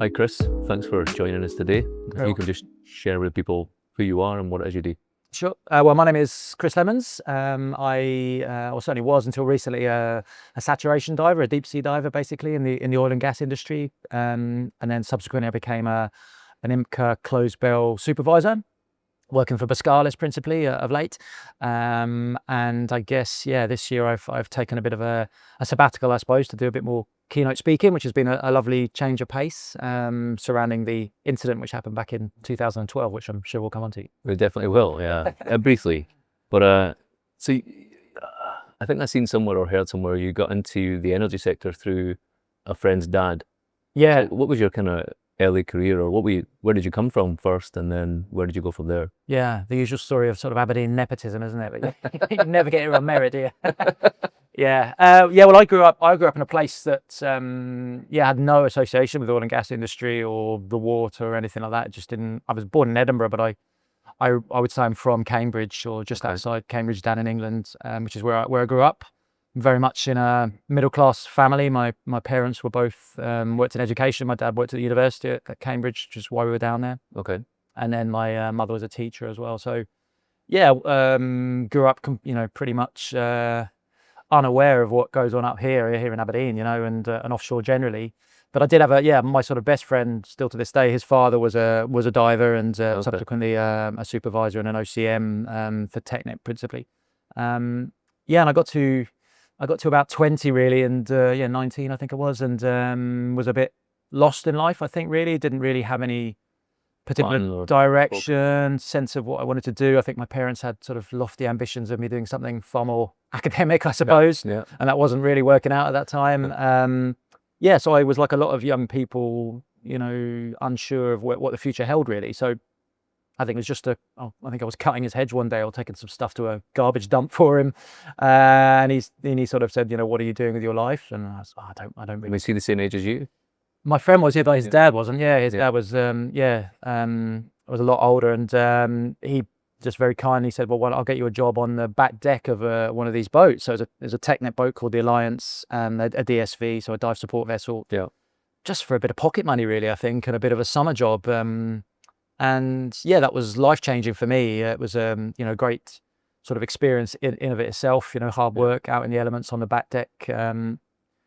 Hi Chris, thanks for joining us today. If Very you well. can just share with people who you are and what it is you do. Sure. Well, my name is Chris Lemons. I certainly was until recently a saturation diver, a deep sea diver, basically in the oil and gas industry. And then subsequently, I became an IMCA closed bell supervisor, working for Boskalis principally of late. And I guess this year I've taken a bit of a sabbatical, I suppose, to do a bit more keynote speaking, which has been a lovely change of pace surrounding the incident which happened back in 2012, which I'm sure we'll come on to. We definitely will, yeah, briefly. But so I think I've seen somewhere or heard somewhere you got into the energy sector through a friend's dad. Yeah. So what was your kind of early career, or where did you come from first, and then where did you go from there? Yeah, the usual story of sort of Aberdeen nepotism, isn't it? But you never get it on merit, do you? Yeah. Well, I grew up in a place that had no association with the oil and gas industry or the water or anything like that. It just didn't. I was born in Edinburgh, but I would say I'm from Cambridge, or just outside Cambridge, down in England, which is where I grew up. Very much in a middle class family. My parents were both worked in education. My dad worked at the university at Cambridge, which is why we were down there. Okay. And then my mother was a teacher as well. So yeah, grew up pretty much unaware of what goes on up here in Aberdeen, and offshore generally. But I did have my sort of best friend still to this day. His father was a diver and subsequently a supervisor and an OCM for Technet principally. And I got to about 20 really, and 19 I think it was, and was a bit lost in life. I think really didn't really have any particular direction, sense of what I wanted to do. I think my parents had sort of lofty ambitions of me doing something far more academic, I suppose, and that wasn't really working out at that time. So I was like a lot of young people, unsure of what the future held really. So I think it was just I think I was cutting his hedge one day or taking some stuff to a garbage dump for him, and he sort of said, what are you doing with your life? And I was, I don't really. Was he the same age as you? My friend was, but his dad wasn't. Yeah, his dad was, was a lot older, and he just very kindly said, well, I'll get you a job on the back deck of one of these boats. So there's a Technet boat called the Alliance, a DSV, so a dive support vessel. Yeah. Just for a bit of pocket money, really, I think, and a bit of a summer job. And that was life-changing for me. It was, great sort of experience in of it itself, hard work out in the elements on the back deck.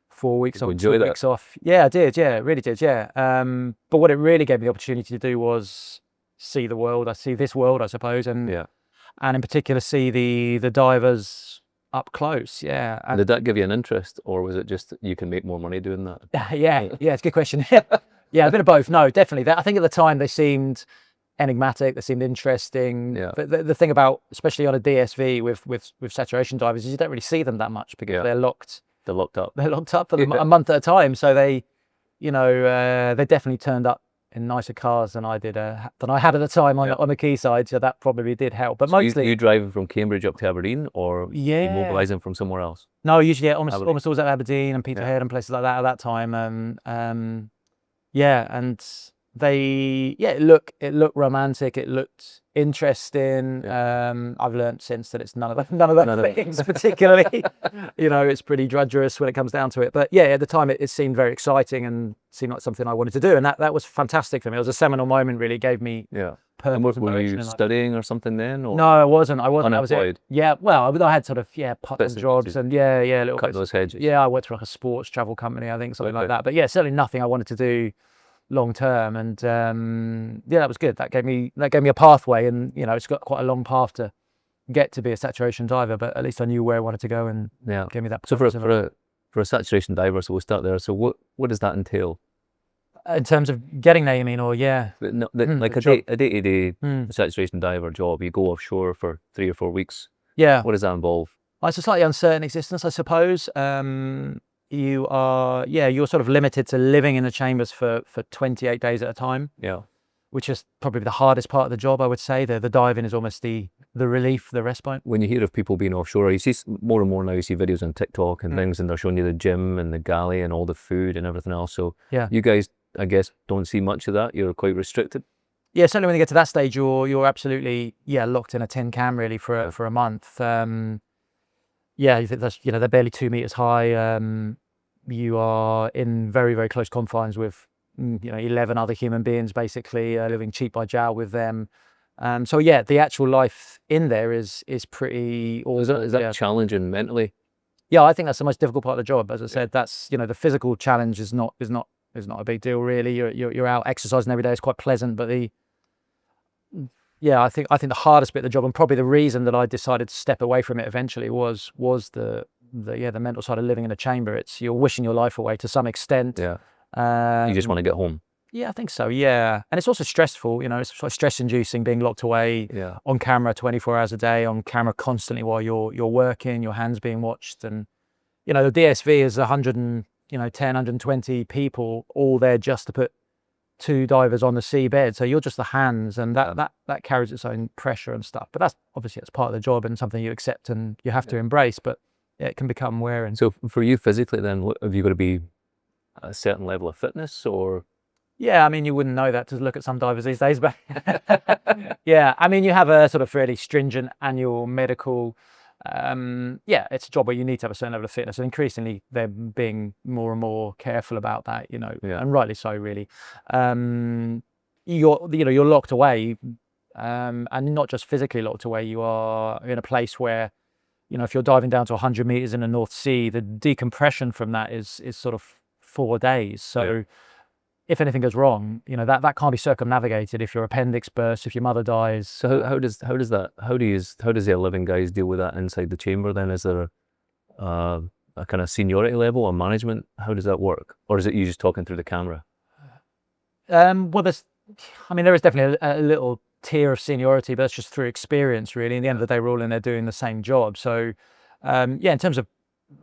4 weeks on, 2 weeks off. Yeah, I did. Yeah, really did. Yeah. But what it really gave me the opportunity to do was see the world. I see this world, I suppose, and in particular see the divers up close. Yeah. And did that give you an interest, or was it just you can make more money doing that? Yeah, it's a good question. Yeah, a bit of both. No, definitely. I think at the time they seemed enigmatic, they seemed interesting. Yeah. But the thing about, especially on a DSV with saturation divers, is you don't really see them that much because they're locked. They're locked up. They're locked up for a month at a time. So they, they definitely turned up in nicer cars than I did, than I had at the time on the quayside. So that probably did help. But mostly, you driving from Cambridge up to Aberdeen, or you mobilising from somewhere else? No, usually almost always at Aberdeen and Peterhead and places like that at that time. And it looked romantic, it looked interesting. I've learned since that it's none of those things particularly. It's pretty drudgerous when it comes down to it, but at the time it seemed very exciting and seemed like something I wanted to do, and that was fantastic for me. It was a seminal moment, really gave me purpose. Were you studying or something then, or? No, I wasn't. Unemployed? I had sort of part-time jobs and little cut those hedges. I worked for like a sports travel company, I think, something like that, but certainly nothing I wanted to do long term, and that was good. That gave me a pathway, and it's got quite a long path to get to be a saturation diver, but at least I knew where I wanted to go, and gave me that. So for a saturation diver, so we'll start there. So what does that entail in terms of getting there, you mean? Or like a day-to-day saturation diver job? You go offshore for 3 or 4 weeks. What does that involve? It's a slightly uncertain existence, I suppose. You're sort of limited to living in the chambers for 28 days at a time. Which is probably the hardest part of the job, I would say. The diving is almost the relief, the respite. When you hear of people being offshore, you see more and more now, you see videos on TikTok and things, and they're showing you the gym and the galley and all the food and everything else. So you guys, I guess, don't see much of that. You're quite restricted. Yeah, certainly when you get to that stage, you're absolutely locked in a tin can really for a month. They're barely 2 meters high. You are in very, very close confines with 11 other human beings basically, living cheek by jowl with them. So yeah, the actual life in there is pretty awesome. Is that challenging mentally? Yeah, I think that's the most difficult part of the job. As I said, that's, the physical challenge is not a big deal really. You're out exercising every day. It's quite pleasant, but I think the hardest bit of the job, and probably the reason that I decided to step away from it eventually, was the mental side of living in a chamber. It's, you're wishing your life away to some extent. Yeah. You just want to get home. Yeah, I think so. Yeah, and it's also stressful. It's sort of stress-inducing being locked away on camera 24 hours a day, on camera constantly while you're working, your hands being watched, and the DSV is 110, 120 people all there just to put 2 divers on the seabed. So you're just the hands, and that carries its own pressure and stuff. But that's obviously part of the job and something you accept and you have to embrace. But it can become wearing. So for you physically, then, have you got to be a certain level of fitness, or? Yeah, I mean, you wouldn't know that to look at some divers these days, but yeah, I mean, you have a sort of fairly stringent annual medical. It's a job where you need to have a certain level of fitness, and increasingly they're being more and more careful about that, and rightly so, really. You're locked away, and not just physically locked away. You are in a place where, if you're diving down to 100 meters in the North Sea, the decompression from that is sort of 4 days. So if anything goes wrong, that can't be circumnavigated. If your appendix bursts, if your mother dies. So how does the 11 guys deal with that inside the chamber then? Is there a kind of seniority level or management? How does that work? Or is it you just talking through the camera? Well, there is definitely a little tier of seniority, but that's just through experience, really. In the end of the day, we're all in there doing the same job. So in terms of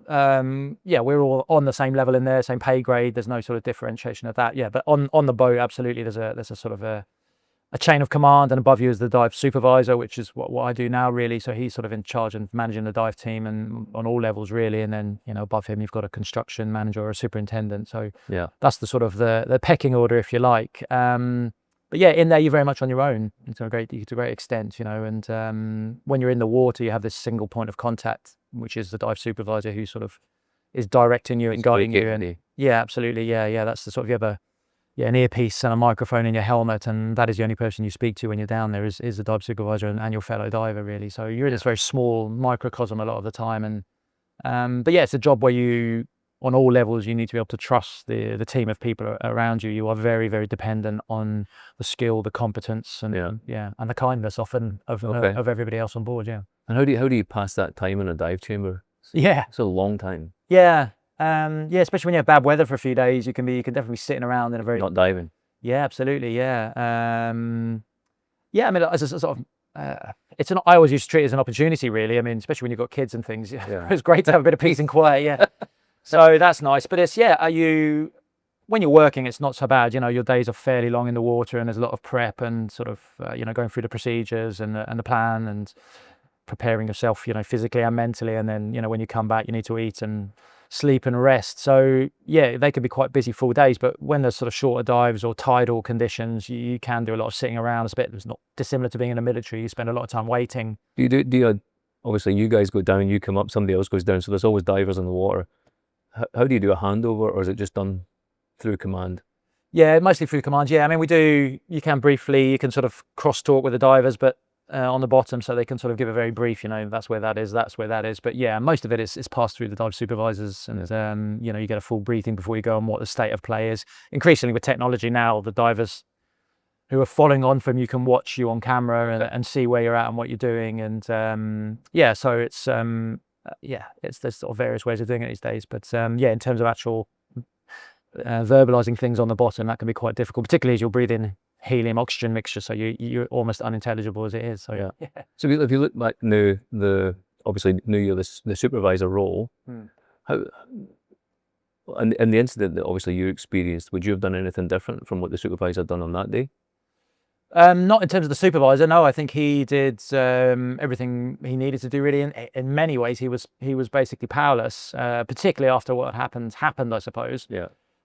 we're all on the same level in there, same pay grade. There's no sort of differentiation of that. But on the boat, absolutely, there's a sort of a chain of command, and above you is the dive supervisor, which is what I do now, really. So he's sort of in charge of managing the dive team and on all levels, really. And then above him you've got a construction manager or a superintendent. So that's the sort of the pecking order, if you like. But in there you're very much on your own to a great extent, and when you're in the water you have this single point of contact, which is the dive supervisor, who sort of is directing you and guiding you. And absolutely, that's the sort of, you have an earpiece and a microphone in your helmet, and that is the only person you speak to when you're down there is the dive supervisor and your fellow diver, really. So you're in this very small microcosm a lot of the time, and it's a job where you, on all levels, you need to be able to trust the team of people around you. You are very, very dependent on the skill, the competence, and and the kindness often of everybody else on board. And how do you pass that time in a dive chamber? It's a long time. Especially when you have bad weather for a few days, you can definitely be sitting around in a very not diving. Absolutely. I mean, as a sort of I always used to treat it as an opportunity, really. I mean, especially when you've got kids and things. It's great to have a bit of peace and quiet. So that's nice. But it's when you're working, it's not so bad. Your days are fairly long in the water, and there's a lot of prep and sort of going through the procedures and the plan and preparing yourself, physically and mentally. And then when you come back, you need to eat and sleep and rest. So they can be quite busy full days. But when there's sort of shorter dives or tidal conditions, you can do a lot of sitting around. It's not dissimilar to being in the military. You spend a lot of time waiting. Do you obviously you guys go down, you come up, somebody else goes down. So there's always divers in the water. How do you do a handover, or is it just done through command? Mostly through command. I mean, you can briefly, you can sort of cross talk with the divers, but on the bottom, so they can sort of give a very brief, that's where that is, that's where that is. But most of it is passed through the dive supervisors, and you get a full briefing before you go on what the state of play is. Increasingly with technology now, the divers who are following on from you can watch you on camera and see where you're at and what you're doing. And so it's there's sort of various ways of doing it these days. But in terms of actual verbalizing things on the bottom, that can be quite difficult, particularly as you're breathing helium oxygen mixture, so you're almost unintelligible as it is. So So if you look back now, obviously now you're the supervisor role. How in the incident that obviously you experienced, would you have done anything different from what the supervisor had done on that day? Not in terms of the supervisor, no. I think he did everything he needed to do, really. In many ways, he was basically powerless, particularly after what happened, I suppose.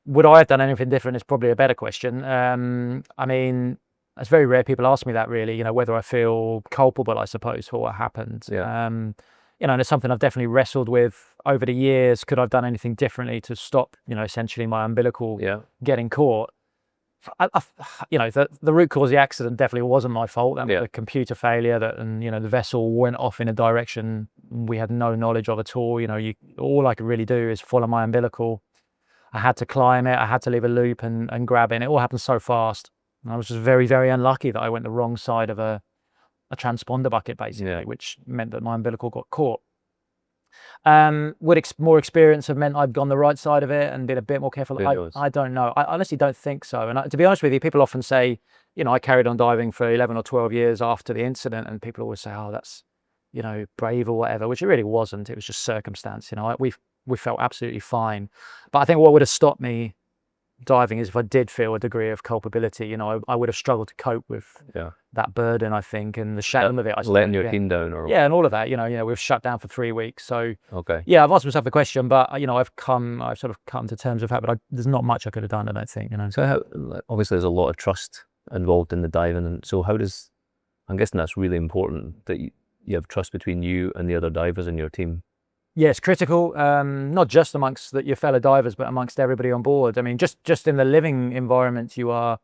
Would I have done anything different is probably a better question. I mean, it's very rare people ask me that, really, whether I feel culpable, I suppose, for what happened. And it's something I've definitely wrestled with over the years. Could I have done anything differently to stop, essentially my umbilical getting caught? the root cause of the accident definitely wasn't my fault. That was Yeah. a computer failure and the vessel went off in a direction we had no knowledge of at all. All I could really do is follow my umbilical. I had to climb it. I had to leave a loop and grab it. And it all happened so fast. And I was just very, very unlucky that I went the wrong side of a transponder bucket, basically, which meant that my umbilical got caught. Would more experience have meant I'd gone the right side of it and been a bit more careful? I don't know. I honestly don't think so. And to be honest with you, people often say, I carried on diving for 11 or 12 years after the incident, and people always say, oh, that's, brave or whatever, which it really wasn't. It was just circumstance. We felt absolutely fine. But I think what would have stopped me diving is if I did feel a degree of culpability. I would have struggled to cope with that burden, I think, and the shame of it. Letting your team down, or and all of that. We've shut down for 3 weeks, so okay. Yeah, I've asked myself the question, but I've sort of come to terms with that. But there's not much I could have done, I don't think. So obviously there's a lot of trust involved in the diving, and so I'm guessing that's really important that you have trust between you and the other divers in your team. Yeah, it's critical, not just amongst your fellow divers, but amongst everybody on board. I mean, just in the living environment, you're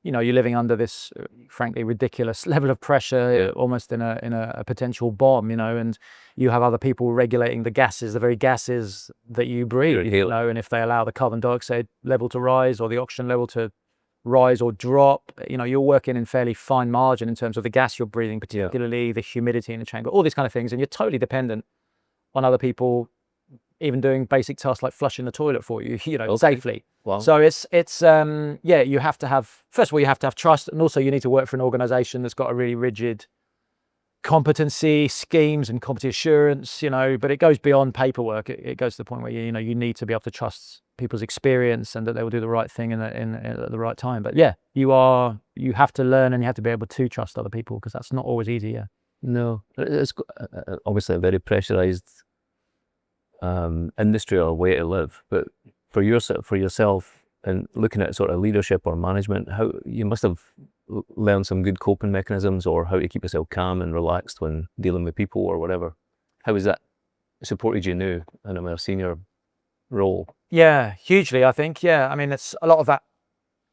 living under this, frankly, ridiculous level of pressure, almost in a potential bomb, and you have other people regulating the very gases that you breathe, and if they allow the carbon dioxide level to rise or the oxygen level to rise or drop, you're working in fairly fine margin in terms of the gas you're breathing, particularly the humidity in the chamber, all these kind of things, and you're totally dependent on other people even doing basic tasks like flushing the toilet for you, safely. Wow. So it's you have to have, first of all, you have to have trust, and also you need to work for an organization that's got a really rigid competency schemes and competency assurance, but it goes beyond paperwork. It goes to the point where you need to be able to trust people's experience and that they will do the right thing at the right time. But you have to learn, and you have to be able to trust other people, because that's not always easy. No, it's obviously a very pressurized industry or way to live, but for yourself and looking at sort of leadership or management, how you must have learned some good coping mechanisms, or how to keep yourself calm and relaxed when dealing with people or whatever. How has that supported you now in a more senior role? Yeah, hugely, I think. I mean, it's a lot of that,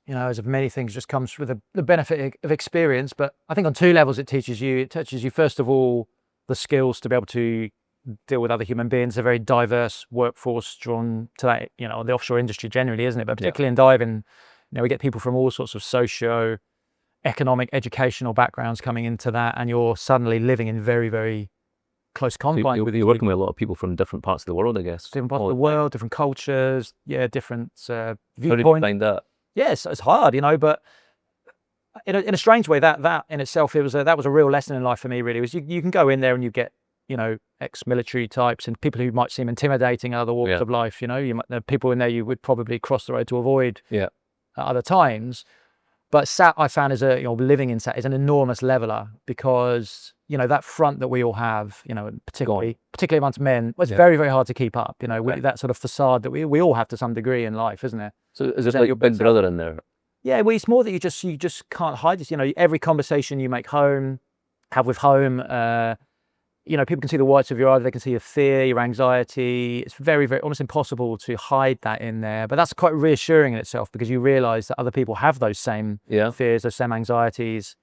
as of many things, just comes with the benefit of experience. But I think on two levels it teaches you, first of all, the skills to be able to deal with other human beings. A very diverse workforce drawn to that, the offshore industry generally, isn't it? But particularly in diving, we get people from all sorts of socio-economic, educational backgrounds coming into that, and you're suddenly living in very, very close confines. You're working with a lot of people from different parts of the world, I guess. Different parts of the world, different cultures, different viewpoints. How did you find that? Yes, it's hard, but in a strange way, that in itself, that was a real lesson in life for me. Really, was you can go in there and you get ex-military types and people who might seem intimidating in other walks of life. There are people in there you would probably cross the road to avoid at other times. But SAT, I found, living in SAT is an enormous leveler, because that front that we all have, particularly amongst men, it's very, very hard to keep up. That sort of facade that we all have to some degree in life, isn't it? So is it like your big brother in there? Yeah, well, it's more that you just can't hide this. Every conversation you have with home, people can see the whites of your eye, they can see your fear, your anxiety. It's very, very almost impossible to hide that in there. But that's quite reassuring in itself, because you realise that other people have those same fears, those same anxieties,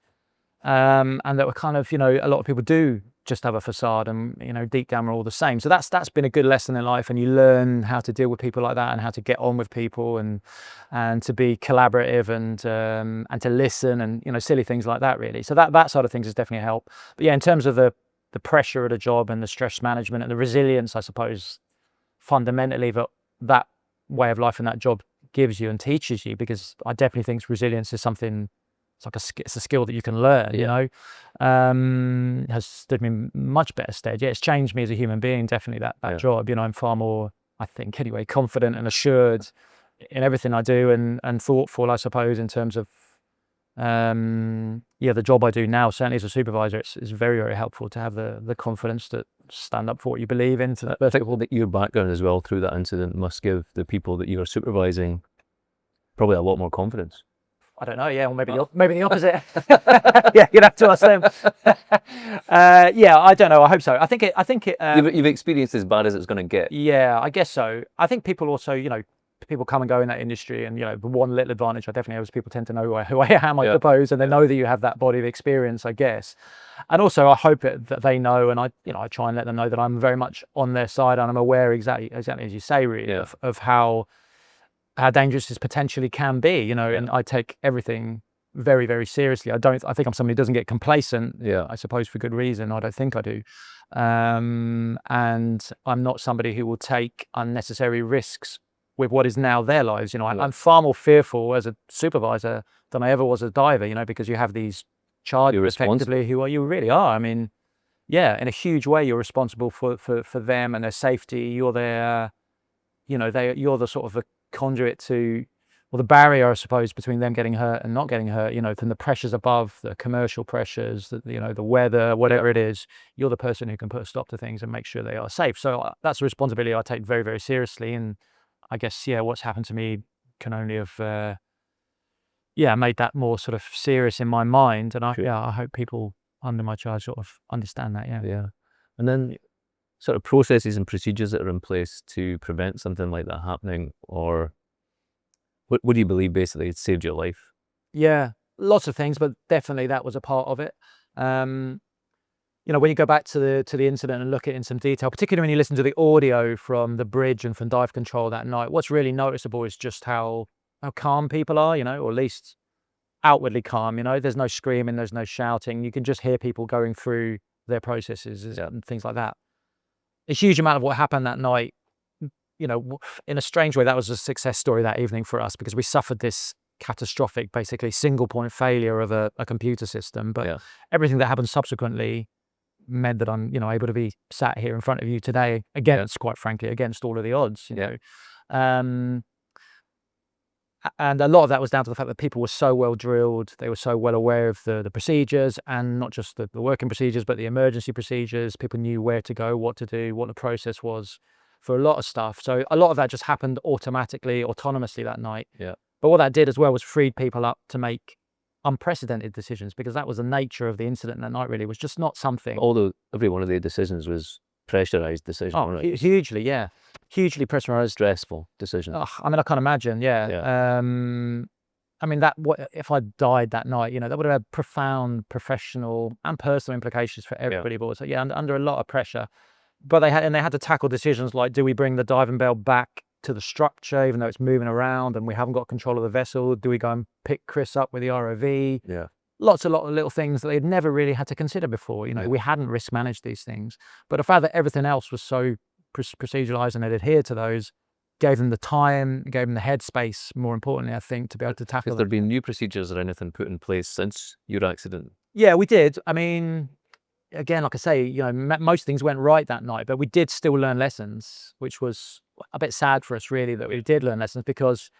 and that we're kind of, a lot of people do just have a facade, and deep down we're all the same. So that's been a good lesson in life, and you learn how to deal with people like that, and how to get on with people, and to be collaborative, and to listen, and silly things like that, really. So that sort of things has definitely helped. But in terms of the pressure at a job and the stress management and the resilience, I suppose, fundamentally that way of life and that job gives you and teaches you, because I definitely think resilience is something, it's a skill that you can learn, has stood me in much better stead. It's changed me as a human being, definitely that job. I'm far more, I think anyway, confident and assured in everything I do, and thoughtful, I suppose, in terms of the job I do now, certainly as a supervisor. It's very, very helpful to have the confidence to stand up for what you believe in. I think that your background as well through that incident must give the people that you're supervising probably a lot more confidence. I don't know, or maybe the opposite. You'd have to ask them. I don't know. I hope so. I think it. You've experienced as bad as it's going to get. Yeah, I guess so. I think people also, people come and go in that industry, and the one little advantage I definitely have is people tend to know who I am, I suppose, and they know that you have that body of experience, I guess. And also I hope that they know, and I try and let them know that I'm very much on their side, and I'm aware exactly as you say, really, of how dangerous this potentially can be, and I take everything very, very seriously. I think I'm somebody who doesn't get complacent, I suppose for good reason. I don't think I do. And I'm not somebody who will take unnecessary risks with what is now their lives. I'm far more fearful as a supervisor than I ever was as a diver, because you have these charges effectively who you really are. I mean, in a huge way, you're responsible for them and their safety. You're their, you're the sort of a conduit to, the barrier, I suppose, between them getting hurt and not getting hurt, from the pressures above, the commercial pressures, the weather, whatever it is. You're the person who can put a stop to things and make sure they are safe. So that's a responsibility I take very, very seriously. And I guess, what's happened to me can only have, made that more sort of serious in my mind. And I hope people under my charge sort of understand that. Yeah. And then sort of processes and procedures that are in place to prevent something like that happening, or what do you believe basically it saved your life? Yeah, lots of things, but definitely that was a part of it. When you go back to the incident and look at it in some detail, particularly when you listen to the audio from the bridge and from dive control that night, what's really noticeable is just how calm people are, or at least outwardly calm. There's no screaming, there's no shouting. You can just hear people going through their processes and things like that. A huge amount of what happened that night, in a strange way, that was a success story that evening for us, because we suffered this catastrophic, basically single point failure of a computer system. But everything that happened subsequently meant that I'm, able to be sat here in front of you today quite frankly, against all of the odds, and a lot of that was down to the fact that people were so well drilled. They were so well aware of the procedures, and not just the working procedures, but the emergency procedures. People knew where to go, what to do, what the process was for a lot of stuff. So a lot of that just happened autonomously that night. But what that did as well was freed people up to make unprecedented decisions, because that was the nature of the incident that night, really. It was just not something. Although every one of the decisions was pressurized decision. Hugely, hugely pressurized, stressful decision. I mean, I can't imagine. I mean, if I died that night, that would have had profound professional and personal implications for everybody. But so under a lot of pressure. But they had to tackle decisions like, do we bring the diving bell back to the structure, even though it's moving around and we haven't got control of the vessel? Do we go and pick Chris up with the ROV? Lot of little things that they'd never really had to consider before. We hadn't risk managed these things. But the fact that everything else was so proceduralized and they'd adhered to those gave them the time, gave them the headspace, more importantly, I think, to be able to tackle. Has there been new procedures or anything put in place since your accident? Yeah, we did. I mean, again, like I say, most things went right that night, but we did still learn lessons, which was a bit sad for us, really, that we did learn lessons, because,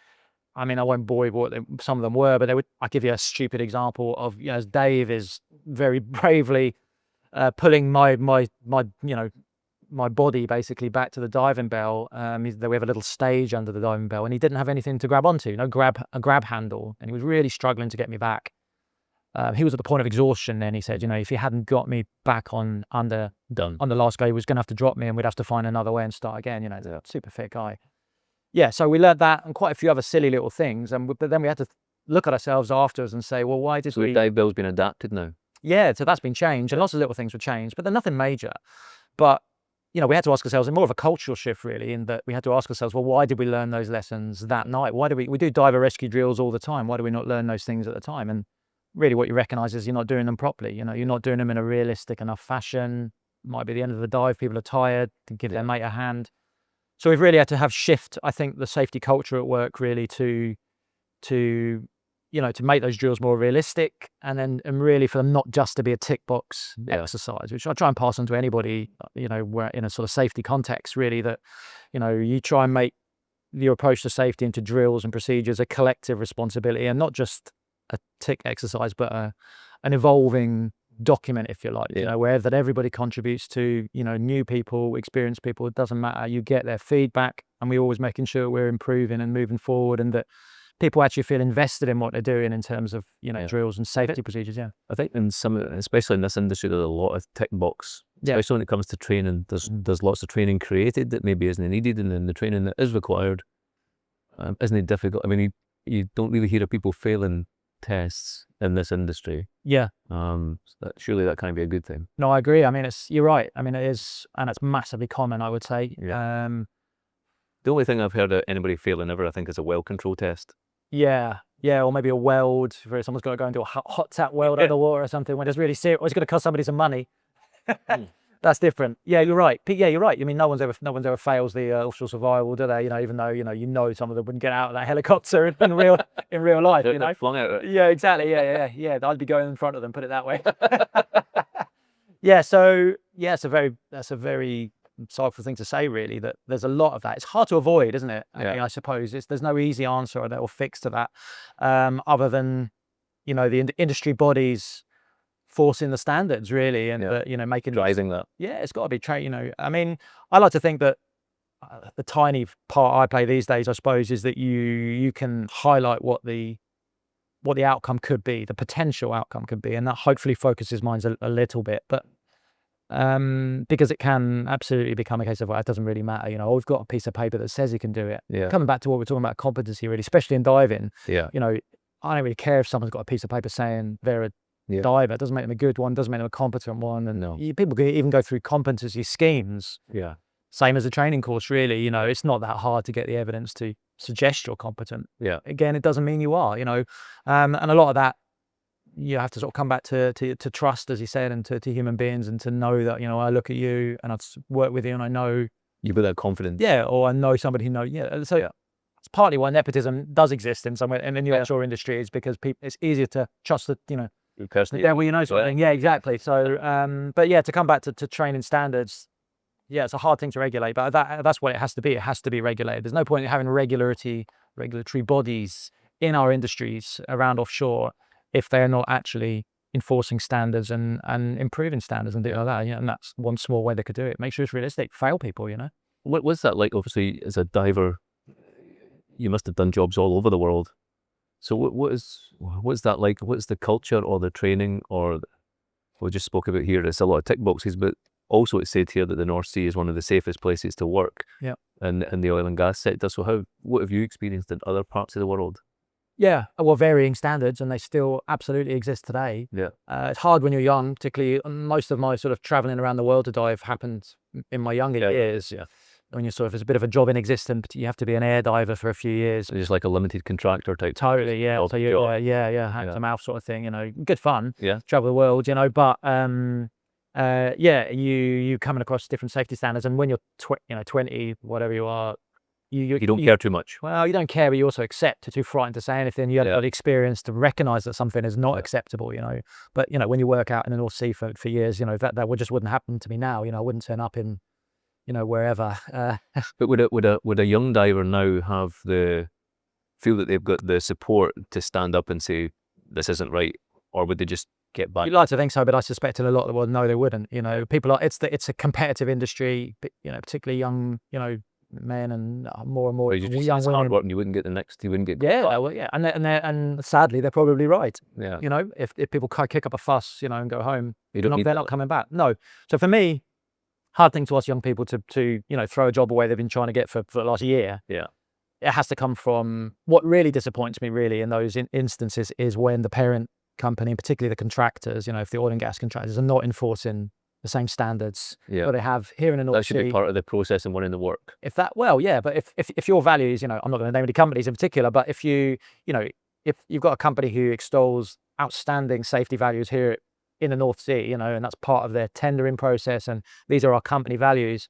I mean, I won't bore you what some of them were, but I'll give you a stupid example of, as Dave is very bravely pulling my body basically back to the diving bell. We have a little stage under the diving bell, and he didn't have anything to grab onto, a grab handle, and he was really struggling to get me back. He was at the point of exhaustion then. He said, if he hadn't got me back on the last go, he was going to have to drop me and we'd have to find another way and start again. Super fit guy. So we learned that and quite a few other silly little things. But then we had to look at ourselves afterwards and say, well, why did we... So the dive bell's been adapted now? Yeah, so that's been changed, and lots of little things were changed, but they're nothing major. But, we had to ask ourselves, and more of a cultural shift, really, in that we had to ask ourselves, well, why did we learn those lessons that night? Why do we do diver rescue drills all the time? Why do we not learn those things at the time? And really what you recognise is you're not doing them properly. You're not doing them in a realistic enough fashion. Might be the end of the dive, people are tired, to give their mate a hand. So we've really had to shift, I think, the safety culture at work, really, to make those drills more realistic, and really for them not just to be a tick box exercise, which I try and pass on to anybody, we're in a sort of safety context, really, that, you try and make your approach to safety into drills and procedures a collective responsibility, and not just a tick exercise, but an evolving document, if you like, where that everybody contributes to, new people, experienced people, it doesn't matter, you get their feedback, and we're always making sure we're improving and moving forward, and that people actually feel invested in what they're doing in terms of, drills and safety procedures. I think especially in this industry, there's a lot of tick box, especially when it comes to training. There's lots of training created that maybe isn't needed, and then the training that is required, isn't it difficult? I mean, you don't really hear of people failing tests in this industry. Yeah. Surely that can't be a good thing. No, I agree. I mean, you're right. I mean, it is, and it's massively common, I would say. Yeah. The only thing I've heard of anybody failing ever, I think, is a well control test. Yeah, or maybe a weld, where someone's got to go and do a hot tap weld under the water or something, when it's really serious, or it's going to cost somebody some money. That's different. Yeah, you're right. Yeah, you're right. I mean, no one's ever fails the offshore survival, do they? Even though some of them wouldn't get out of that helicopter in real life. They're flung out of it. Yeah, exactly. Yeah. I'd be going in front of them. Put it that way. Yeah. So that's a very insightful thing to say, really. That there's a lot of that. It's hard to avoid, isn't it? I suppose there's no easy answer or fix to that, other than the industry bodies forcing the standards, really, and making driving that. Yeah, it's got to be trained. I mean, I like to think that the tiny part I play these days, I suppose, is that you can highlight what the outcome could be, the potential outcome could be, and that hopefully focuses minds a little bit. But because it can absolutely become a case of, well, it doesn't really matter. We've got a piece of paper that says you can do it. Yeah. Coming back to what we're talking about, competency, really, especially in diving. Yeah. I don't really care if someone's got a piece of paper saying they're a diver. It doesn't make them a good one, doesn't make them a competent one. And people can even go through competency schemes. Yeah. Same as a training course, really. It's not that hard to get the evidence to suggest you're competent. Yeah. Again, it doesn't mean you are, and a lot of that, you have to sort of come back to trust, as you said, and to human beings, and to know that, I look at you and I've worked with you and I know. You've got that confidence. Yeah. Or I know somebody who knows. Yeah. So it's partly why nepotism does exist in somewhere, and in the offshore industry, is because it's easier to trust that, personally. Yeah, well, sort of thing. Yeah, exactly. So, but yeah, to come back to training standards, yeah, it's a hard thing to regulate, but that's what it has to be. It has to be regulated. There's no point in having regulatory bodies in our industries around offshore if they're not actually enforcing standards and improving standards and things like that. And that's one small way they could do it. Make sure it's realistic. Fail people, What was that like? Obviously, as a diver, you must have done jobs all over the world. So what's that like? What's the culture or the training, or we just spoke about here? It's a lot of tick boxes, but also it's said here that the North Sea is one of the safest places to work. Yeah. In the oil and gas sector. So what have you experienced in other parts of the world? Yeah, well, varying standards, and they still absolutely exist today. Yeah. It's hard when you're young, particularly. Most of my sort of traveling around the world to dive happened in my younger years. Yeah. When you're it's a bit of a job in existence, but you have to be an air diver for a few years. So just like a limited contractor type. Totally, yeah. So hand to mouth sort of thing. Good fun. Yeah. Travel the world, but you coming across different safety standards, and when you're 20, whatever you are, you don't care too much. Well, you don't care, but you also accept. You're too frightened to say anything. You haven't got the experience to recognise that something is not acceptable. But when you work out in the North Sea for years, that just wouldn't happen to me now. I wouldn't turn up in wherever. But would a young diver now feel that they've got the support to stand up and say this isn't right, or would they just get back? You'd like to think so, but I suspect in a lot of the world, no, they wouldn't. People it's a competitive industry, particularly young, men and more and more young women. Hard work, and you wouldn't get. Yeah, well, yeah, and sadly, they're probably right. Yeah. If people kick up a fuss, and go home, they're not coming back. No. So for me, hard thing to ask young people to throw a job away they've been trying to get for the last year. Yeah. It has to come from what really disappoints me, really, in those instances, is when the parent company, particularly the contractors, if the oil and gas contractors are not enforcing the same standards that they have here in the North Sea. That should be part of the process and winning the work. But if your values, I'm not going to name any companies in particular, but if you've got a company who extols outstanding safety values here in the North Sea, and that's part of their tendering process, and these are our company values,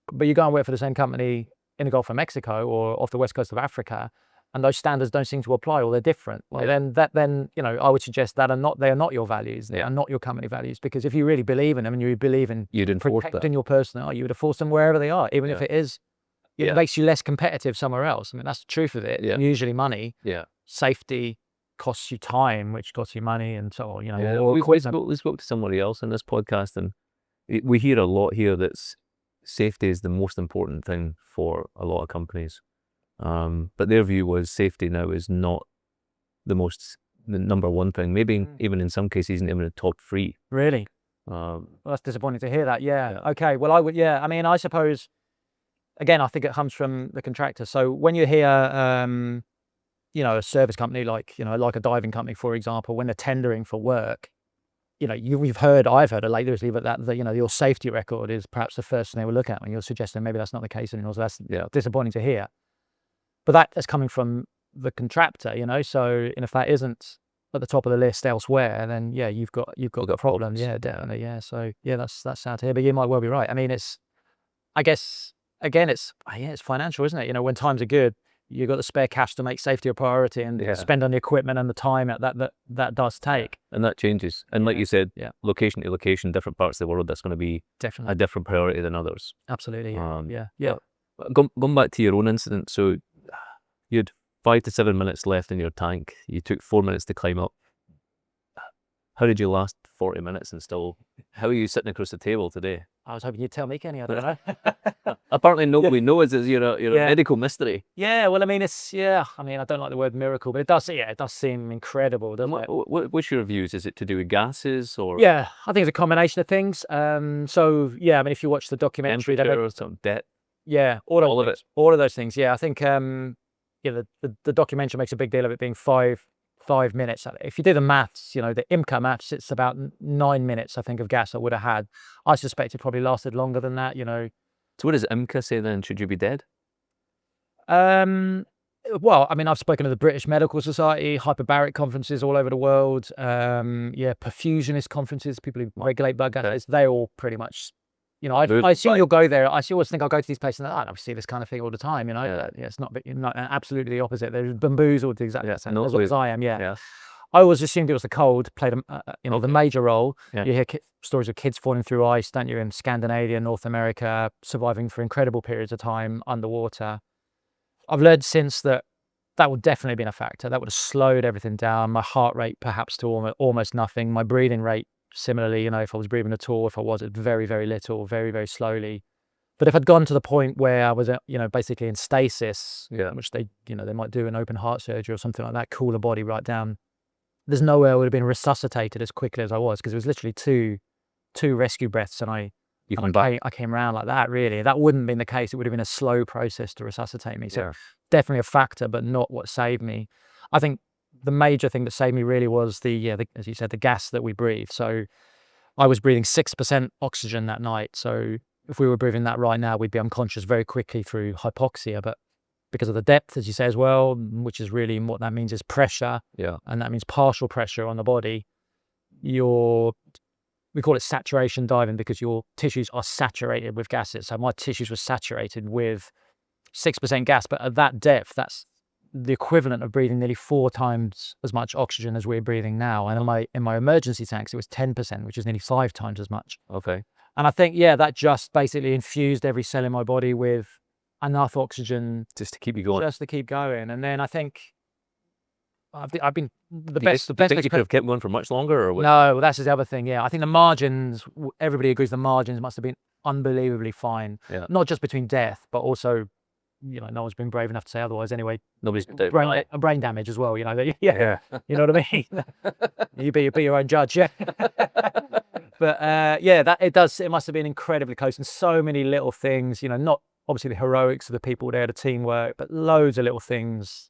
but you go and work for the same company in the Gulf of Mexico or off the west coast of Africa, and those standards don't seem to apply, or they're different. Well, then I would suggest they are not your values. They are not your company values, because if you really believe in them and you believe in protecting your personnel, you would enforce them wherever they are, even if it makes you less competitive somewhere else. I mean, that's the truth of it. Usually money. Yeah. Safety costs you time, which costs you money, and so on. We spoke to somebody else in this podcast, and we hear a lot here that safety is the most important thing for a lot of companies. But their view was safety now is not the number one thing. Maybe even in some cases, isn't even the top 3. Really? Well, that's disappointing to hear that. Yeah. Okay. Well, I would. Yeah. I mean, I suppose again, I think it comes from the contractor. So when you hear, a service company like a diving company, for example, when they're tendering for work, I've heard lately that your safety record is perhaps the first thing they will look at when you're suggesting maybe that's not the case anymore. So that's disappointing to hear. But that's coming from the contractor, So if that isn't at the top of the list elsewhere, then you've got problems. Yeah, definitely. Yeah. So that's sad to hear. But you might well be right. I mean, I guess again, it's financial, isn't it? When times are good, you've got the spare cash to make safety a priority and spend on the equipment and the time that does take. And that changes. And like you said, location to location, different parts of the world, that's going to be definitely a different priority than others. Absolutely. Yeah. Going back to your own incident, so you had 5 to 7 minutes left in your tank. You took 4 minutes to climb up. How did you last 40 minutes and still? How are you sitting across the table today? I was hoping you'd tell me, Kenny. I don't know. Apparently nobody knows. You're a medical mystery. Yeah, well, I mean, I don't like the word miracle, but it does seem incredible, doesn't it? What's your views? Is it to do with gases or? Yeah, I think it's a combination of things. So yeah, I mean, if you watch the documentary, or some debt. Yeah, all of it. All of those things. Yeah, I think the documentary makes a big deal of it being five minutes. If you do the maths, the IMCA maths, it's about 9 minutes, I think, of gas I would have had. I suspect it probably lasted longer than that, So what does IMCA say then? Should you be dead? Well, I mean, I've spoken to the British Medical Society, hyperbaric conferences all over the world. Perfusionist conferences, people who regulate blood gases. They all pretty much, I assume you'll go there. I always think I'll go to these places and I see this kind of thing all the time, it's not absolutely the opposite. They're bamboozled exactly as I am. Yeah. I always assumed it was the cold played the major role. You hear stories of kids falling through ice, don't you, in Scandinavia, North America, surviving for incredible periods of time underwater. I've learned since that would definitely have been a factor. That would have slowed everything down. My heart rate perhaps to almost nothing. My breathing rate similarly, if I was breathing at all, if I was, very, very little, very, very slowly. But if I'd gone to the point where I was, basically in stasis, which they might do an open heart surgery or something like that, cool the body right down, there's no way I would have been resuscitated as quickly as I was, because it was literally two rescue breaths and I came around like that, really. That wouldn't have been the case. It would have been a slow process to resuscitate me. So definitely a factor, but not what saved me. I think the major thing that saved me really was as you said, the gas that we breathe. So I was breathing 6% oxygen that night. So if we were breathing that right now, we'd be unconscious very quickly through hypoxia. But because of the depth, as you say as well, which is really what that means is pressure. Yeah. And that means partial pressure on the body. We call it saturation diving because your tissues are saturated with gases. So my tissues were saturated with 6% gas, but at that depth, that's the equivalent of breathing nearly 4 times as much oxygen as we're breathing now. And in my emergency tanks, it was 10%, which is nearly 5 times as much. Okay. And I think, that just basically infused every cell in my body with enough oxygen just to keep you going. And then I think I've been the best. Do you think you could have kept going for much longer, or what? No, that's the other thing. Yeah, I think the margins. Everybody agrees the margins must have been unbelievably fine. Yeah. Not just between death, but also, no one's been brave enough to say otherwise. Anyway, nobody's brain damage as well. You know what I mean. You be your own judge. Yeah. But it must have been incredibly close, and so many little things. Not obviously the heroics of the people there, the teamwork, but loads of little things.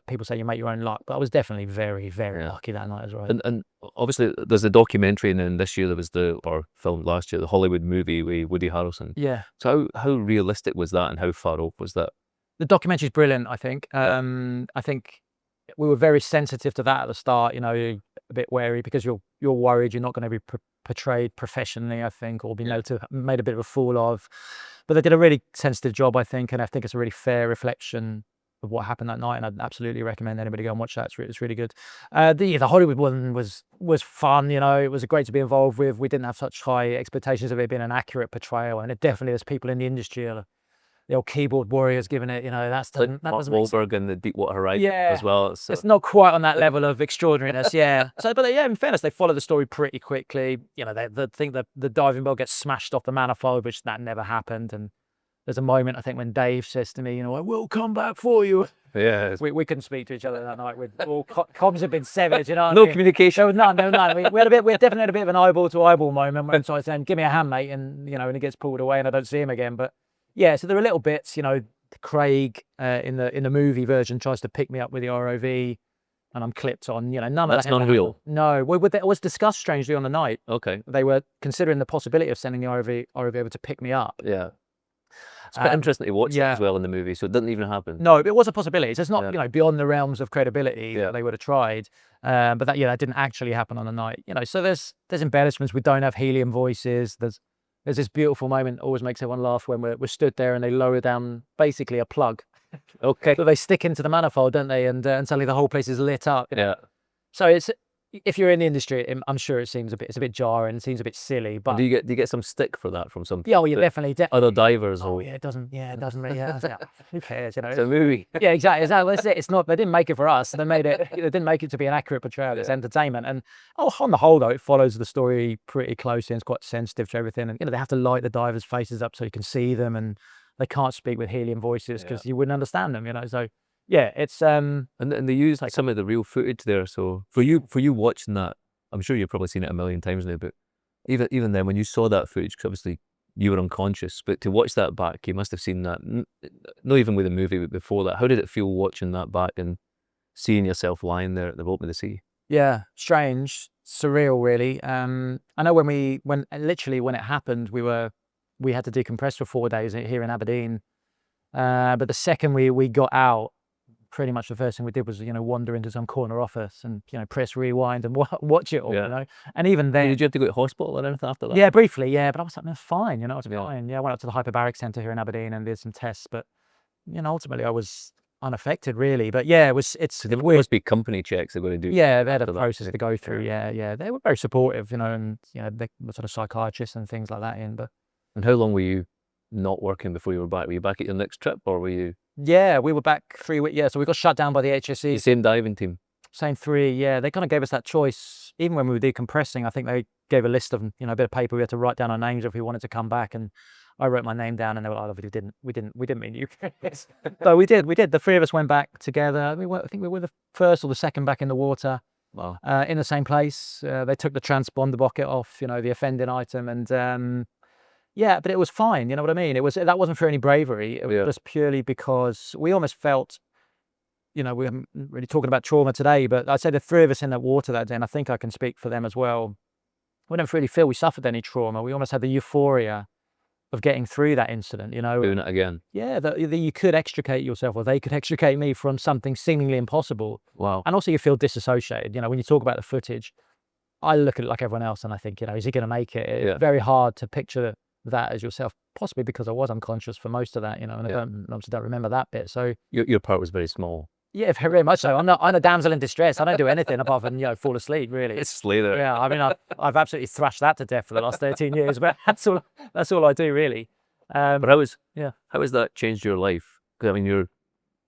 People say you make your own luck, but I was definitely very, very lucky that night as well. And obviously there's a documentary, and then this year there was filmed last year, the Hollywood movie with Woody Harrelson. Yeah. So how realistic was that, and how far off was that? The documentary is brilliant, I think. I think we were very sensitive to that at the start. A bit wary because you're worried you're not going to be portrayed professionally, I think, or be made a bit of a fool of. But they did a really sensitive job, I think, and I think it's a really fair reflection of what happened that night, and I'd absolutely recommend anybody go and watch that. It's really good. The Hollywood one was fun. It was great to be involved with. We didn't have such high expectations of it being an accurate portrayal, and it definitely, there's people in the industry, the old keyboard warriors giving it. That doesn't Wahlberg and the Deepwater Horizon as well. It's not quite on that level of extraordinariness. Yeah. But in fairness, they follow the story pretty quickly. They think that the diving bell gets smashed off the manifold, which that never happened, and there's a moment, I think, when Dave says to me, I will come back for you. Yeah. We couldn't speak to each other that night. All comms had been severed, No communication. There was none. We definitely had a bit of an eyeball to eyeball moment when I was saying, give me a hand, mate, and he gets pulled away and I don't see him again. But Yeah, so there are little bits, you know, Craig in the movie version tries to pick me up with the ROV and I'm clipped on, you know, none That's of that ever non-real. happened. No, it was discussed strangely on the night. Okay. They were considering the possibility of sending the ROV over to pick me up. Yeah. It's quite interesting to watch that as well in the movie, so it didn't even happen. No, it was a possibility. So it's not, you know, beyond the realms of credibility that they would have tried. But that, that didn't actually happen on the night. You know, so there's embellishments. We don't have helium voices. There's this beautiful moment, always makes everyone laugh, when we're stood there and they lower down basically a plug. Okay. So they stick into the manifold, don't they? And suddenly the whole place is lit up. Yeah. So it's, if you're in the industry, I'm sure it's a bit jarring, it seems a bit silly. But do you get some stick for that from some? Yeah, well, you definitely other divers. Oh yeah, it doesn't really. Yeah, who cares? You know, it's a movie. Yeah, exactly. That's it. It's not. They didn't make it for us. They made it. They didn't make it to be an accurate portrayal. It's entertainment. And on the whole, though, it follows the story pretty closely. And it's quite sensitive to everything. And you know, they have to light the divers' faces up so you can see them, and they can't speak with helium voices because you wouldn't understand them. You know, so. Yeah, it's and they use like some of the real footage there. So for you watching that, I'm sure you've probably seen it a million times now. But even then, when you saw that footage, because obviously you were unconscious, but to watch that back, you must have seen that. Not even with the movie, but before that, how did it feel watching that back and seeing yourself lying there at the bottom of the sea? Yeah, strange, surreal, really. I know when it happened, we had to decompress for 4 days here in Aberdeen. But the second we got out, pretty much the first thing we did was, you know, wander into some corner office and, you know, press rewind and watch it all, you know. And even then, did you have to go to hospital or anything after that? Yeah, briefly, yeah. But I was like, that's fine, you know, I was fine. Yeah, I went up to the hyperbaric centre here in Aberdeen and did some tests, but you know, ultimately I was unaffected, really. But yeah, it's there weird. Must be company checks they're going to do. Yeah, they had a process to go through. Yeah, they were very supportive, you know, and you know, they were sort of psychiatrists and things like that in. But and how long were you not working before you were back? Were you back at your next trip, or were you? Yeah, we were back 3 weeks. Yeah, so we got shut down by the HSE. The same diving team. Same three. Yeah, they kind of gave us that choice. Even when we were decompressing, I think they gave a list of, you know, a bit of paper. We had to write down our names if we wanted to come back, and I wrote my name down, and they were like, "Oh, we didn't mean you." So we did. The three of us went back together. I think we were the first or the second back in the water. Wow. In the same place. They took the transponder bucket off, you know, the offending item, and yeah, but it was fine. You know what I mean? That wasn't for any bravery. It was just purely because we almost felt, you know, we haven't really talking about trauma today, but I'd say the three of us in that water that day, and I think I can speak for them as well, we don't really feel we suffered any trauma. We almost had the euphoria of getting through that incident, you know. Doing it again. Yeah, that you could extricate yourself, or they could extricate me from something seemingly impossible. Wow. And also you feel disassociated. You know, when you talk about the footage, I look at it like everyone else and I think, you know, is he going to make it? It's very hard to picture that as yourself, possibly because I was unconscious for most of that, you know, and I obviously don't remember that bit. So your part was very small. Yeah, very much so. I'm a damsel in distress. I don't do anything apart than, you know, fall asleep, really. It's Slater. Yeah, I mean, I've absolutely thrashed that to death for the last 13 years, but that's all I do, really. But how has that changed your life? Because I mean,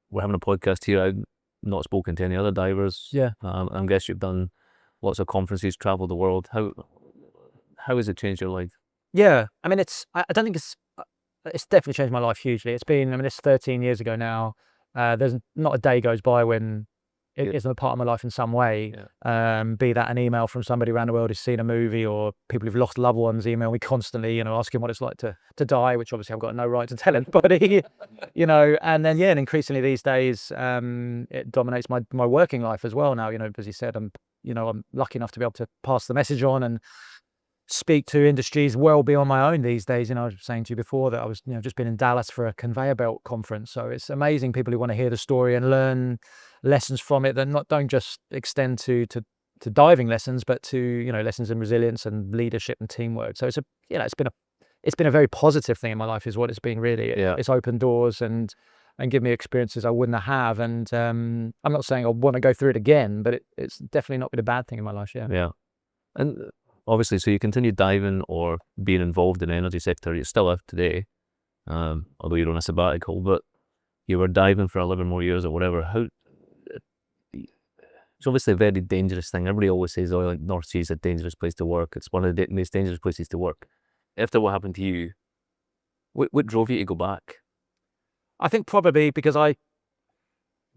we're having a podcast here. I've not spoken to any other divers. Yeah. I guess you've done lots of conferences, traveled the world. How has it changed your life? Yeah, I mean, I don't think it's definitely changed my life hugely. It's 13 years ago now. There's not a day goes by when it isn't a part of my life in some way. Be that an email from somebody around the world who's seen a movie, or people who've lost loved ones email me constantly, you know, asking what it's like to die, which obviously I've got no right to tell anybody, you know. And then and increasingly these days, it dominates my working life as well now. You know, as you said, I'm lucky enough to be able to pass the message on and speak to industries well beyond my own these days. You know, I was saying to you before that I was, you know, just been in Dallas for a conveyor belt conference. So it's amazing people who want to hear the story and learn lessons from it that don't just extend to diving lessons, but to, you know, lessons in resilience and leadership and teamwork. So it's been a very positive thing in my life, is what it's been, really. It's opened doors and given me experiences I wouldn't have. And I'm not saying I want to go through it again, but it's definitely not been a bad thing in my life. Yeah. And obviously, so you continue diving or being involved in the energy sector. You're still out today, although you're on a sabbatical, but you were diving for 11 more years or whatever. It's obviously a very dangerous thing. Everybody always says, oh, like North Sea is a dangerous place to work. It's one of the most dangerous places to work. After what happened to you, what drove you to go back? I think probably because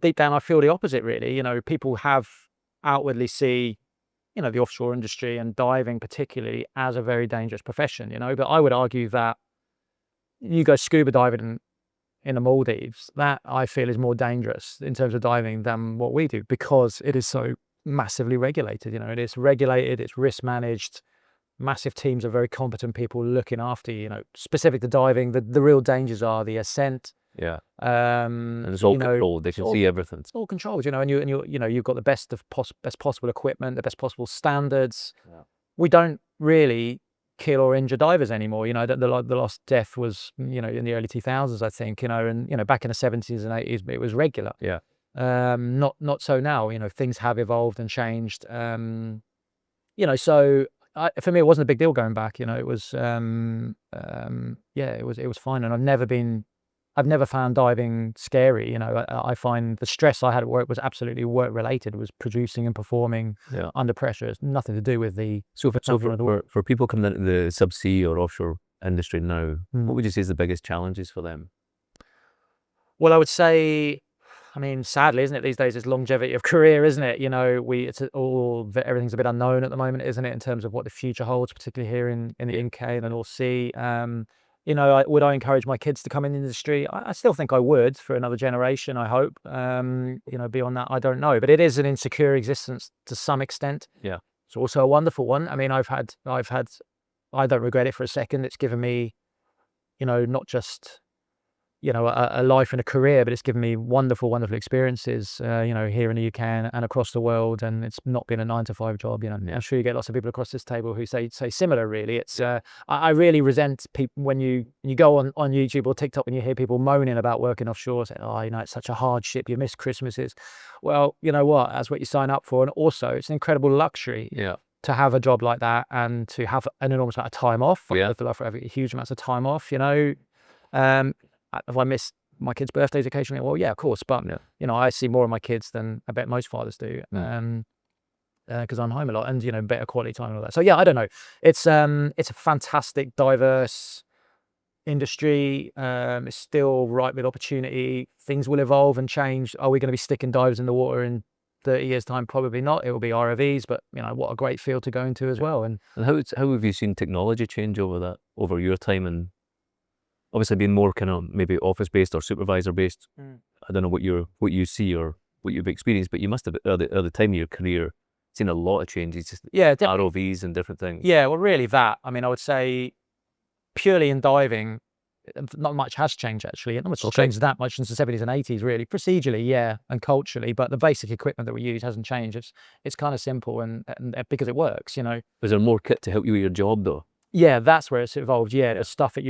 deep down, I feel the opposite, really. You know, people have outwardly see, you know, the offshore industry and diving particularly as a very dangerous profession, you know, but I would argue that, you go scuba diving in the Maldives, that I feel is more dangerous in terms of diving than what we do, because it is so massively regulated. It is regulated, it's risk managed, massive teams of very competent people looking after you. Specific to diving, the real dangers are the ascent. Yeah. And it's all controlled. They can see everything. It's all controlled, and you've got the best possible equipment, the best possible standards. Yeah. We don't really kill or injure divers anymore. The last death was in the early 2000s, I think. And back in the 70s and 80s, it was regular. Yeah. Not so now. Things have evolved and changed. So for me, it wasn't a big deal going back. It was it was fine, and I've never found diving scary. I find the stress I had at work was absolutely work related. It was producing and performing under pressure. It's nothing to do with the. So for people coming into the subsea or offshore industry now, what would you say is the biggest challenges for them? Well, I would say, sadly, isn't it, these days, it's longevity of career, isn't it? Everything's a bit unknown at the moment, isn't it, in terms of what the future holds, particularly here in the UK and the North Sea. Would I encourage my kids to come in the industry? I still think I would, for another generation, I hope. Beyond that, I don't know. But it is an insecure existence to some extent. Yeah. It's also a wonderful one. I don't regret it for a second. It's given me, not just, a life and a career, but it's given me wonderful experiences, here in the UK and across the world. And it's not been a 9-to-5 job. I'm sure you get lots of people across this table who say similar. Really, it's I really resent people when you go on YouTube or TikTok and you hear people moaning about working offshore, saying, "Oh, it's such a hardship. You miss Christmases." Well, you know what? That's what you sign up for, and also it's an incredible luxury. Yeah. To have a job like that and to have an enormous amount of time off. I feel like for having huge amounts of time off. If I miss my kids' birthdays occasionally, well, yeah, of course. But I see more of my kids than I bet most fathers do, because I'm home a lot, and better quality time and all that. So yeah, I don't know. It's a fantastic, diverse industry. It's still ripe with opportunity. Things will evolve and change. Are we going to be sticking divers in the water in 30 years' time? Probably not. It will be ROVs, but what a great field to go into as well. And how have you seen technology change over your time, and obviously being more kind of maybe office based or supervisor based? I don't know what you see or what you've experienced, but you must have at the time of your career seen a lot of changes. Just ROVs and different things. Yeah, well, really that. I would say purely in diving, not much has changed actually. Not much has changed that much since the 70s and 80s, really. Procedurally, yeah, and culturally, but the basic equipment that we use hasn't changed. It's kind of simple and because it works. Is there more kit to help you with your job though? Yeah, that's where it's evolved. Yeah, there's stuff that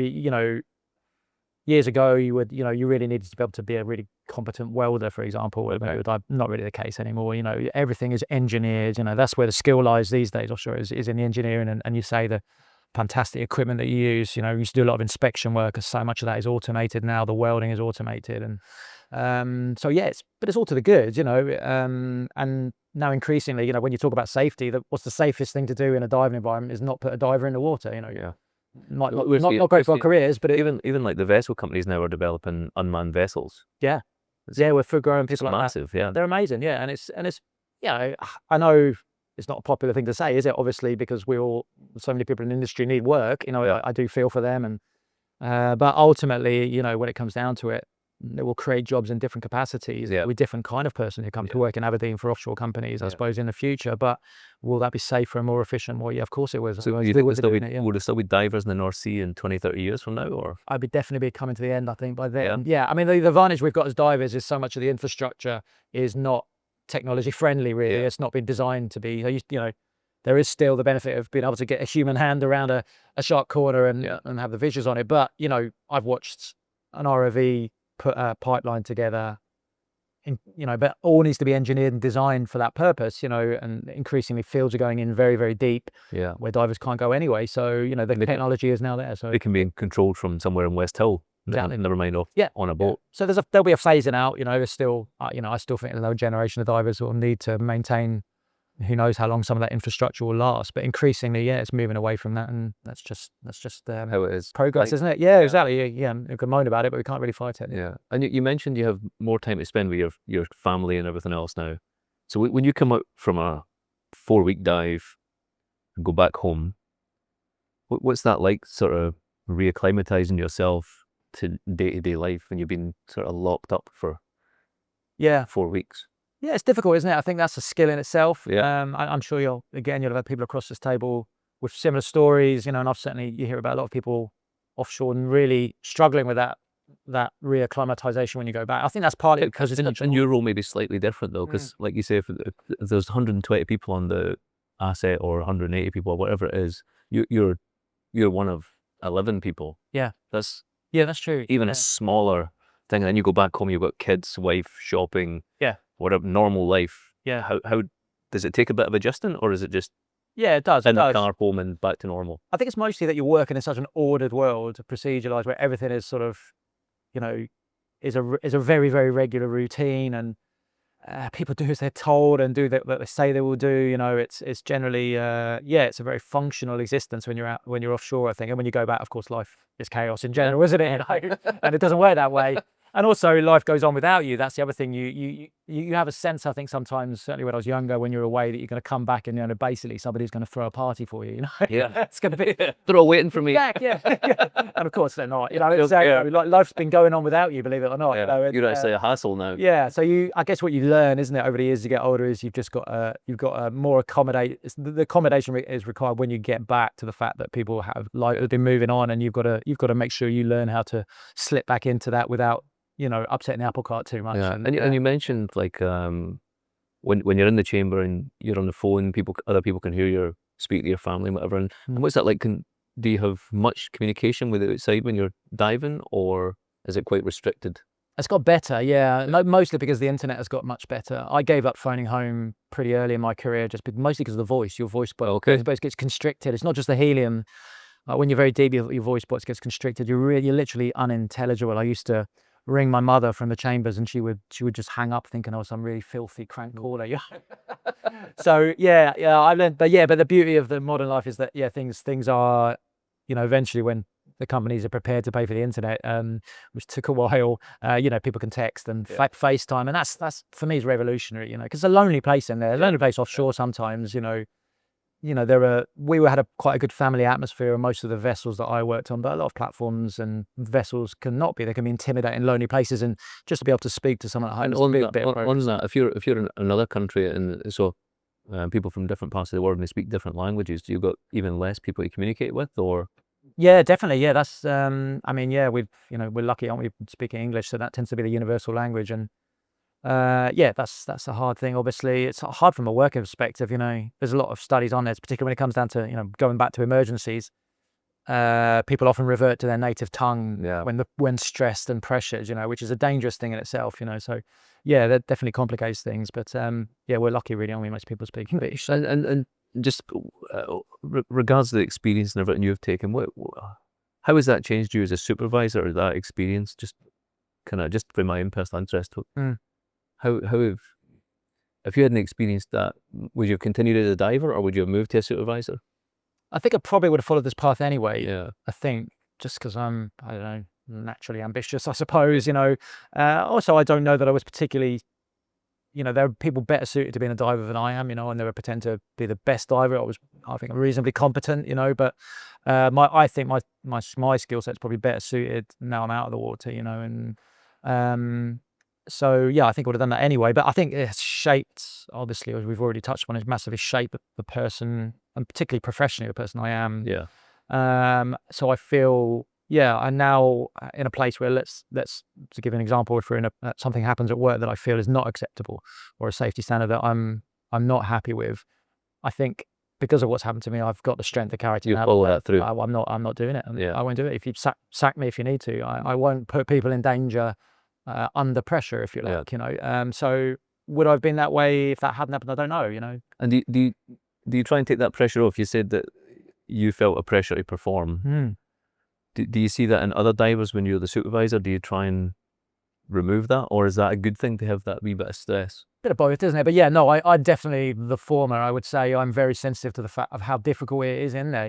years ago, you really needed to be able to be a really competent welder, for example. Not really the case anymore. Everything is engineered. That's where the skill lies these days offshore, is in the engineering. And you say the fantastic equipment that you use. You used to do a lot of inspection work, because so much of that is automated now. The welding is automated, and so yeah, but it's all to the good. And now increasingly, when you talk about safety, what's the safest thing to do in a diving environment is not put a diver in the water. Yeah. Not great for our careers, but even like the vessel companies now are developing unmanned vessels. Yeah, we're full-grown people like massive, that. Yeah, they're amazing. Yeah, and it's I know it's not a popular thing to say, is it? Obviously, because so many people in the industry need work. I do feel for them, and but ultimately, when it comes down to it, it will create jobs in different capacities with different kind of person who come to work in Aberdeen for offshore companies, I suppose, in the future. But will that be safer and more efficient? Well, yeah, of course it will. So you think will there still be divers in the North Sea in 20, 30 years from now? Or I'd definitely be coming to the end, I think, by then. Yeah, the advantage we've got as divers is so much of the infrastructure is not technology friendly, really. It's not been designed to be. There is still the benefit of being able to get a human hand around a sharp corner and have the visuals on it. But, I've watched an ROV put a pipeline together, but all needs to be engineered and designed for that purpose, and increasingly fields are going in very, very deep, where divers can't go anyway. So, the technology is now there. So it can be controlled from somewhere in West Hill, never mind on a boat. So there'll be a phasing out, there's still, I still think another generation of divers will need to maintain, who knows how long some of that infrastructure will last, but increasingly, it's moving away from that, and that's just how it is. Progress, isn't it? Yeah, exactly. Yeah, you can moan about it, but we can't really fight it. Yeah, and you mentioned you have more time to spend with your family and everything else now. So when you come out from a 4-week dive and go back home, what's that like? Sort of reacclimatizing yourself to day-to-day life when you've been sort of locked up for Yeah. 4 weeks? Yeah, it's difficult, isn't it? I think that's a skill in itself. Yeah. I'm sure you'll have people across this table with similar stories, and you hear about a lot of people offshore and really struggling with that reacclimatization when you go back. I think that's partly because it's such And your role may be slightly different though, because like you say, if there's 120 people on the asset or 180 people or whatever it is, you're one of 11 people. Yeah. That's true. even a smaller thing. And then you go back home, you've got kids, wife, shopping, whatever, normal life. Yeah. How does it take a bit of adjusting, or is it just Yeah, it does. in the car, home, and back to normal? I think it's mostly that you're working in such an ordered world, proceduralized, where everything is sort of, is a very, very regular routine, and people do as they're told and do what they say they will do. It's generally, it's a very functional existence when you're offshore, I think. And when you go back, of course, life is chaos in general, isn't it? And it doesn't work that way. And also, life goes on without you. That's the other thing. You have a sense, I think, sometimes, certainly when I was younger, when you're away, that you're going to come back and basically somebody's going to throw a party for you. Yeah, it's going to be they're all waiting for me. Yeah. And of course they're not. Exactly. Like, life's been going on without you, believe it or not. Yeah. You're actually a hassle now. Yeah. So I guess what you learn, isn't it, over the years as you get older, is you've got a more the accommodation is required when you get back to the fact that people have been moving on, and you've got to make sure you learn how to slip back into that without upsetting the apple cart too much. Yeah. And you mentioned like when you're in the chamber and you're on the phone, other people can hear you speak to your family and whatever. And what's that like? Do you have much communication with the outside when you're diving, or is it quite restricted? It's got better, yeah. Mostly because the internet has got much better. I gave up phoning home pretty early in my career, mostly because of the voice. Your voice box gets constricted. It's not just the helium. When you're very deep, your voice box gets constricted. You're literally unintelligible. I used to ring my mother from the chambers, and she would just hang up thinking I was some really filthy crank caller. So I learned, but the beauty of the modern life is that things are, eventually when the companies are prepared to pay for the internet, which took a while, people can text and FaceTime, and that's for me is revolutionary, because it's a lonely place in there, a lonely place offshore sometimes, we had quite a good family atmosphere on most of the vessels that I worked on, but a lot of platforms and vessels cannot be. They can be intimidating, lonely places, and just to be able to speak to someone at home. And on that, if you're in another country, and so people from different parts of the world, and they speak different languages, do you got even less people to communicate with, or? Yeah, definitely. Yeah, that's. we're lucky, aren't we, speaking English, so that tends to be the universal language, and. That's a hard thing. Obviously, it's hard from a working perspective. There's a lot of studies on this, particularly when it comes down to going back to emergencies. People often revert to their native tongue when stressed and pressured. Which is a dangerous thing in itself. So that definitely complicates things. But we're lucky, really, aren't we? Most people speak English. And just regards to the experience and everything you've taken, how has that changed you as a supervisor? Or that experience, just for my own personal interest. How if you hadn't experienced that, would you have continued as a diver, or would you have moved to a supervisor? I think I probably would have followed this path anyway. Yeah. I think just because I'm, I don't know, naturally ambitious, I suppose. Also, I don't know that I was particularly. There are people better suited to being a diver than I am. I never pretend to be the best diver. I think I'm reasonably competent. But I think my skill set's probably better suited now I'm out of the water. So I think I would have done that anyway, but I think it's shaped, obviously, as we've already touched on, it's massively shaped the person, and particularly professionally the person I am. So I feel I'm now in a place where let's to give an example, if something happens at work that I feel is not acceptable, or a safety standard that I'm not happy with, I think because of what's happened to me, I've got the strength to carry it. You follow that through. I'm not doing it. I won't do it. If you sack me if you need to, I won't put people in danger. Under pressure, if you like, so would I have been that way if that hadn't happened? I don't know, And do you try and take that pressure off? You said that you felt a pressure to perform. Do you see that in other divers when you're the supervisor? Do you try and remove that, or is that a good thing to have that wee bit of stress? Bit of both, isn't it? But I definitely the former. I would say I'm very sensitive to the fact of how difficult it is in there.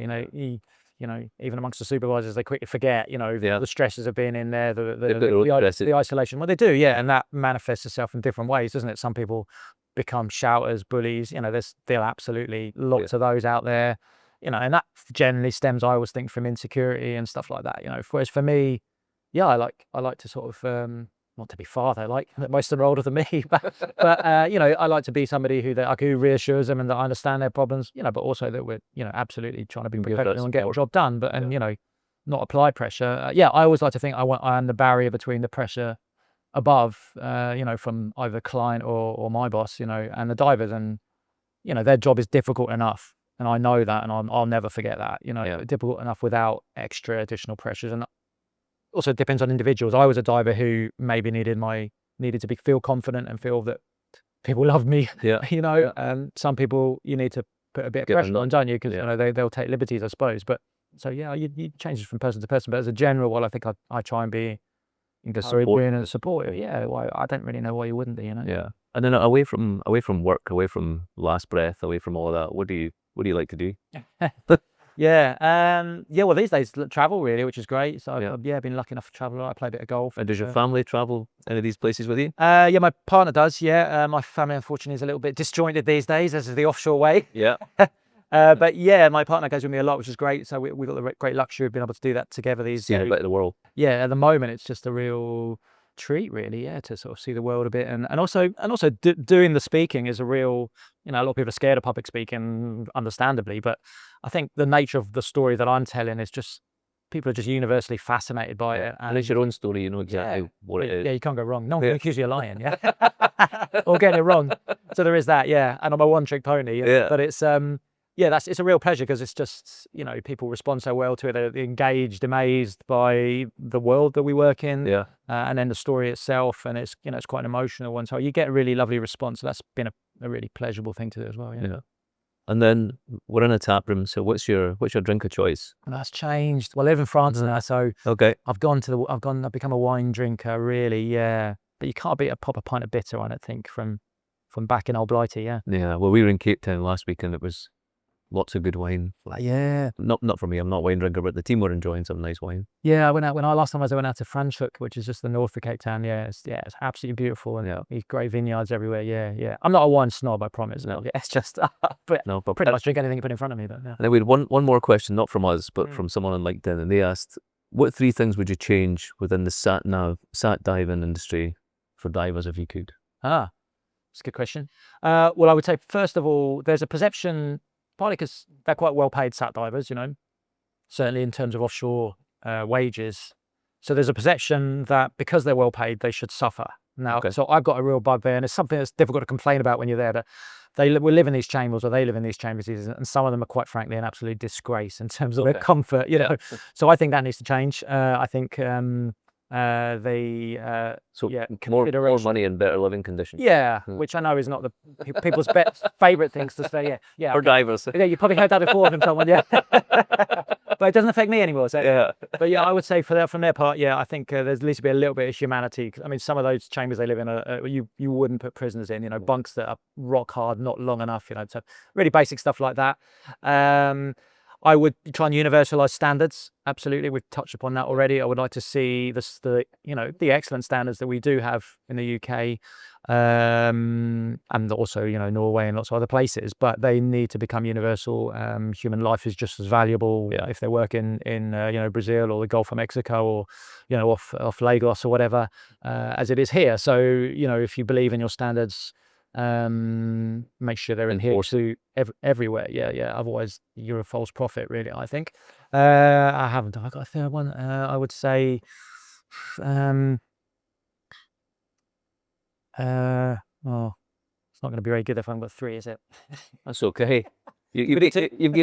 Even amongst the supervisors, they quickly forget, the stresses of being in there, the isolation. Well, they do, and that manifests itself in different ways, doesn't it? Some people become shouters, bullies. There's still absolutely lots of those out there, and that generally stems, I always think, from insecurity and stuff like that. Whereas for me, yeah, I like to sort of not to be father, like most of them are older than me, but you know, I like to be somebody who reassures them and that I understand their problems, you know, but also that we're, you know, absolutely trying to be professional and get the job done, but and you know, not apply pressure. Yeah, I always like to think I am the barrier between the pressure above, you know, from either client or my boss, you know, and the divers, and you know, their job is difficult enough, and I know that, and I'll never forget that, you know, difficult enough without extra additional pressures. And also it depends on individuals. I was a diver who maybe needed to feel confident and feel that people love me. You know, some people you need to put a bit of pressure on, don't you? Because you know they'll take liberties, I suppose. But so yeah, you change from person to person. But as a general, well, I think I try and be encouraging and supportive. Yeah, well, I don't really know why you wouldn't be. You know. Yeah, and then away from work, away from last breath, away from all of that, what do you like to do? Yeah, well, these days travel really, which is great. So I've been lucky enough to travel a lot. I play a bit of golf. And does your family travel any of these places with you? Yeah, my partner does. Yeah, my family unfortunately is a little bit disjointed these days, as is the offshore way. Yeah. But yeah, my partner goes with me a lot, which is great. So we've got the great luxury of being able to do that together these days. See a bit of the world. Yeah, at the moment it's just a real treat really, yeah, to sort of see the world a bit, and also doing the speaking is a real, you know, a lot of people are scared of public speaking, understandably, but I think the nature of the story that I'm telling is just people are just universally fascinated by it, and it's your own story, you know exactly what it is. Yeah, you can't go wrong. No one can accuse you of lying, or getting it wrong. So there is that, yeah, and I'm a one-trick pony, but it's yeah, it's a real pleasure because it's just, you know, people respond so well to it. They're engaged, amazed by the world that we work in, and then the story itself, and it's, you know, it's quite an emotional one. So you get a really lovely response. So that's been a really pleasurable thing to do as well. Yeah. And then we're in a tap room. So what's your drink of choice? And that's changed. Well, I live in France now, so I've become a wine drinker, really. Yeah, but you can't beat a proper pint of bitter on it. I think from back in Old Blighty. Yeah. Yeah. Well, we were in Cape Town last week, and it was lots of good wine. Yeah. Not for me. I'm not a wine drinker, but the team were enjoying some nice wine. Yeah, I went out last time I went out to Franschhoek, which is just the north of Cape Town. Yeah, it's absolutely beautiful, and great vineyards everywhere. Yeah. I'm not a wine snob, I promise. No, it's just but pretty much drink anything you put in front of me. But And then we had one more question, not from us, but from someone on LinkedIn, and they asked, what 3 things would you change within the sat diving industry for divers if you could? That's a good question. Well, I would say first of all, there's a perception, partly because they're quite well paid sat divers, you know, certainly in terms of offshore wages. So there's a perception that because they're well paid, they should suffer. Now, so I've got a real bugbear, and it's something that's difficult to complain about when you're there, that we live in these chambers, or they live in these chambers, and some of them are quite frankly an absolute disgrace in terms of their comfort, you know. So I think that needs to change. I think more money and better living conditions. Yeah, which I know is not the people's favourite things to say. Yeah, or divers. Yeah, you probably heard that before from someone. Yeah, but it doesn't affect me anymore. So but yeah, I would say from their part, yeah, I think there needs to be a little bit of humanity. I mean, some of those chambers they live in, you wouldn't put prisoners in. You know, bunks that are rock hard, not long enough. You know, so really basic stuff like that. I would try and universalise standards. Absolutely, we've touched upon that already. I would like to see the excellent standards that we do have in the UK, and also, you know, Norway and lots of other places. But they need to become universal. Human life is just as valuable if they work in you know, Brazil or the Gulf of Mexico, or you know, off Lagos or whatever, as it is here. So you know, if you believe in your standards, make sure they're adhered to everywhere. Yeah. Otherwise, you're a false prophet, really, I think. I've got a third one. I would say, it's not going to be very good if I've got 3, is it? That's okay. You gave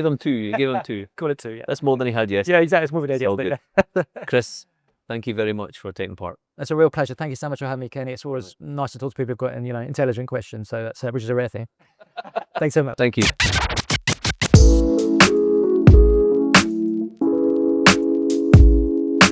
them 2. You gave them 2. Call it 2. Yeah. That's more than he had yesterday. Yeah, exactly. It's more than he had yesterday. Chris, thank you very much for taking part. It's a real pleasure. Thank you so much for having me, Kenny. It's always nice to talk to people who've got, you know, intelligent questions. So that's which is a rare thing. Thanks so much. Thank you.